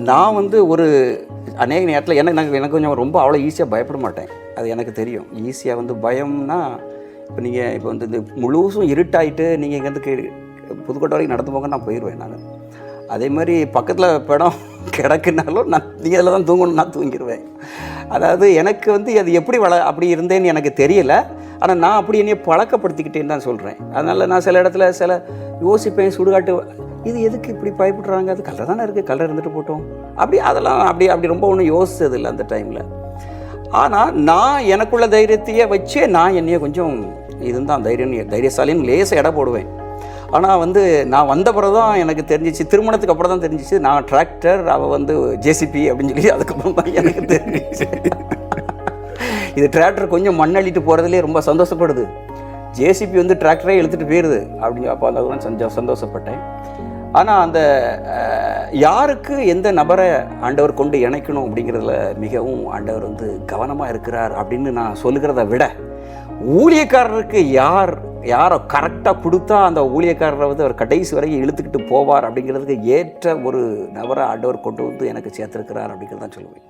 நான் வந்து ஒரு அநேக நேரத்தில் எனக்கு கொஞ்சம் ரொம்ப அவ்வளோ ஈஸியாக பயப்பட மாட்டேன். அது எனக்கு தெரியும். ஈஸியாக வந்து பயம்னா, இப்போ நீங்கள் இப்போ வந்து இந்த முழுசும் இருட்டாயிட்டு நீங்கள் இங்கேருந்து புதுக்கோட்டை வரைக்கும் நடந்து போங்க, நான் போயிடுவேன். நான் அதே மாதிரி பக்கத்தில் படம் கிடக்குனாலும் நீங்கள் அதில் தான் தூங்கணும், நான் தூங்கிடுவேன். அதாவது எனக்கு வந்து அது எப்படி அப்படி இருந்தேன்னு எனக்கு தெரியலை. ஆனால் நான் அப்படி என்னையை பழக்கப்படுத்திக்கிட்டேன்னு தான் சொல்கிறேன். அதனால் நான் சில இடத்துல யோசிப்பேன், சுடுகாட்டு இது எதுக்கு இப்படி பயப்படுறாங்க, அது கலர் தானே இருக்குது, கலர் இருந்துட்டு போட்டோம், அதெல்லாம் அப்படி ரொம்ப ஒன்றும் யோசிச்சதில்லை அந்த டைமில். ஆனால் நான் எனக்குள்ள தைரியத்தையே வச்சே நான் என்னையே கொஞ்சம் இதுதான் தைரியசாலின்னு லேசாக இடம் போடுவேன். ஆனால் வந்து நான் வந்த பிறகு தான் எனக்கு தெரிஞ்சிச்சு, திருமணத்துக்கு அப்புறம் தான் தெரிஞ்சிச்சு நான் டிராக்டர், அவள் வந்து ஜேசிபி அப்படின்னு சொல்லி. அதுக்கப்புறம் தான் எனக்கு தெரிஞ்சிச்சு இது டிராக்டர் கொஞ்சம் மண்ணள்ளிட்டு போகிறதுலே ரொம்ப சந்தோஷப்படுது, ஜேசிபி வந்து டிராக்டரே இழுத்துட்டு போயிடுது அப்படின்னு. அப்போ அந்த சந்தோஷப்பட்டேன். ஆனால் அந்த யாருக்கு எந்த நபரை ஆண்டவர் கொண்டு இணைக்கணும் அப்படிங்கிறதுல மிகவும் ஆண்டவர் வந்து கவனமாக இருக்கிறார் அப்படின்னு நான் சொல்லுகிறத விட, ஊழியக்காரருக்கு யாரை கரெக்டாக கொடுத்தா அந்த ஊழியக்காரரை வந்து அவர் கடைசி வரைக்கும் இழுத்துக்கிட்டு போவார் அப்படிங்கிறதுக்கு ஏற்ற ஒரு நபரை ஆண்டவர் கொண்டு வந்து எனக்கு சேர்த்துருக்கிறார் அப்படிங்கிறதான் சொல்லுவேன்.